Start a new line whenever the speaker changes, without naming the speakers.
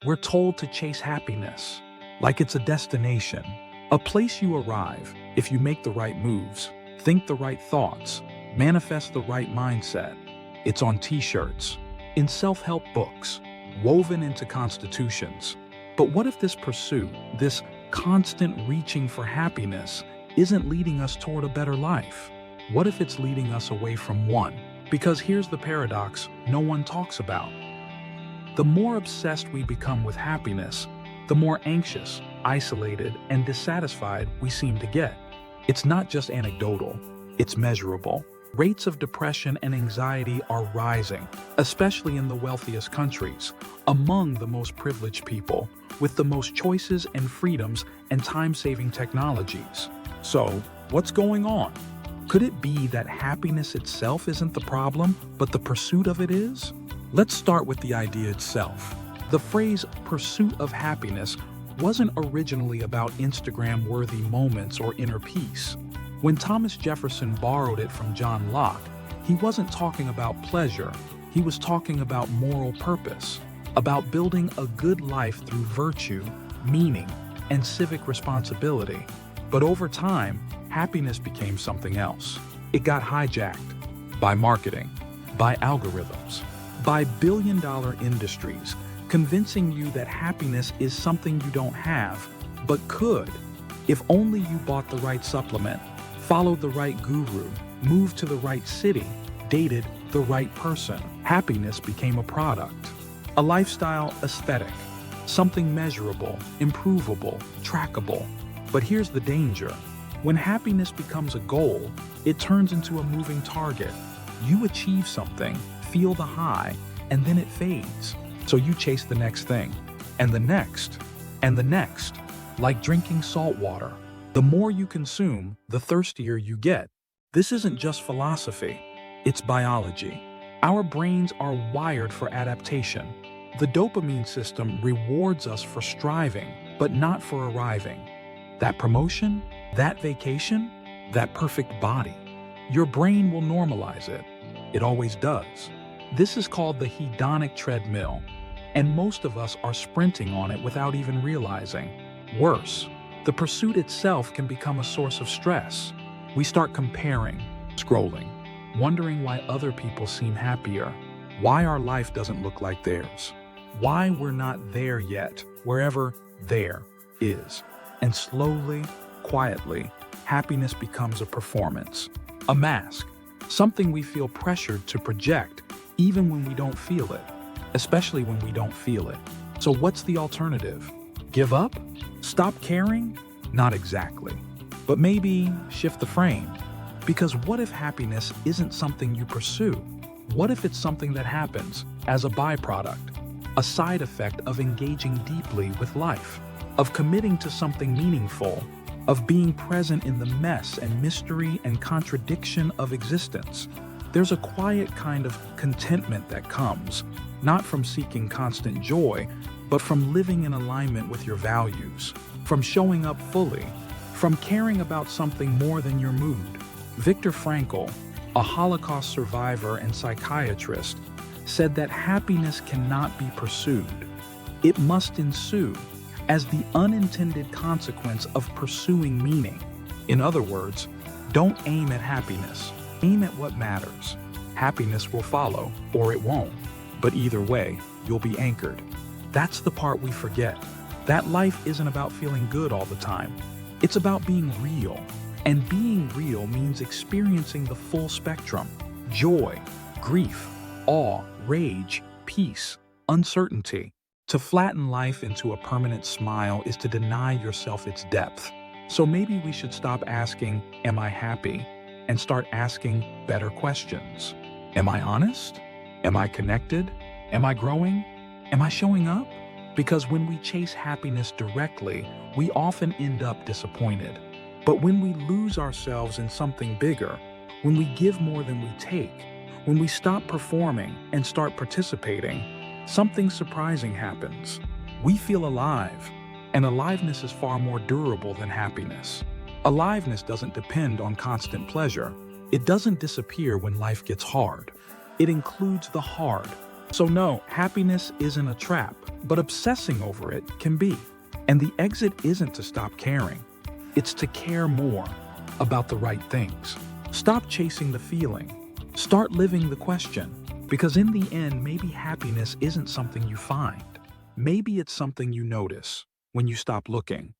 We're told to chase happiness, like it's a destination, a place you arrive if you make the right moves, think the right thoughts, manifest the right mindset. It's on t-shirts, in self-help books, woven into constitutions. But what if this pursuit, this constant reaching for happiness, isn't leading us toward a better life? What if it's leading us away from one? Because here's the paradox no one talks about. The more obsessed we become with happiness, the more anxious, isolated, and dissatisfied we seem to get. It's not just anecdotal, it's measurable. Rates of depression and anxiety are rising, especially in the wealthiest countries, among the most privileged people, with the most choices and freedoms and time-saving technologies. So, what's going on? Could it be that happiness itself isn't the problem, but the pursuit of it is? Let's start with the idea itself. The phrase pursuit of happiness wasn't originally about Instagram-worthy moments or inner peace. When Thomas Jefferson borrowed it from John Locke, he wasn't talking about pleasure, he was talking about moral purpose, about building a good life through virtue, meaning, and civic responsibility. But over time, happiness became something else. It got hijacked by marketing, by algorithms, by billion-dollar industries, convincing you that happiness is something you don't have, but could, if only you bought the right supplement, followed the right guru, moved to the right city, dated the right person. Happiness became a product, a lifestyle aesthetic, something measurable, improvable, trackable. But here's the danger. When happiness becomes a goal, it turns into a moving target. You achieve something, feel the high, and then it fades. So you chase the next thing, and the next, and the next, like drinking salt water. The more you consume, the thirstier you get. This isn't just philosophy, it's biology. Our brains are wired for adaptation. The dopamine system rewards us for striving, but not for arriving. That promotion, that vacation, that perfect body. Your brain will normalize it. It always does. This is called the hedonic treadmill, and most of us are sprinting on it without even realizing. Worse, the pursuit itself can become a source of stress. We start comparing, scrolling, wondering why other people seem happier, why our life doesn't look like theirs, why we're not there yet, wherever there is. And slowly, quietly, happiness becomes a performance, a mask, something we feel pressured to project even when we don't feel it, especially when we don't feel it. So what's the alternative? Give up? Stop caring? Not exactly. But maybe shift the frame. Because what if happiness isn't something you pursue? What if it's something that happens as a byproduct, a side effect of engaging deeply with life, of committing to something meaningful, of being present in the mess and mystery and contradiction of existence? There's a quiet kind of contentment that comes, not from seeking constant joy, but from living in alignment with your values, from showing up fully, from caring about something more than your mood. Viktor Frankl, a Holocaust survivor and psychiatrist, said that happiness cannot be pursued. It must ensue as the unintended consequence of pursuing meaning. In other words, don't aim at happiness. Aim at what matters. Happiness will follow, or it won't. But either way, you'll be anchored. That's the part we forget. That life isn't about feeling good all the time. It's about being real. And being real means experiencing the full spectrum. Joy, grief, awe, rage, peace, uncertainty. To flatten life into a permanent smile is to deny yourself its depth. So maybe we should stop asking, "Am I happy?" and start asking better questions. Am I honest? Am I connected? Am I growing? Am I showing up? Because when we chase happiness directly, we often end up disappointed. But when we lose ourselves in something bigger, when we give more than we take, when we stop performing and start participating, something surprising happens. We feel alive, and aliveness is far more durable than happiness. Aliveness doesn't depend on constant pleasure. It doesn't disappear when life gets hard. It includes the hard, So no, happiness isn't a trap, but obsessing over it can be. And the exit isn't to stop caring. It's to care more about the right things. Stop chasing the feeling. Start living the question. Because in the end, maybe happiness isn't something you find. Maybe it's something you notice when you stop looking.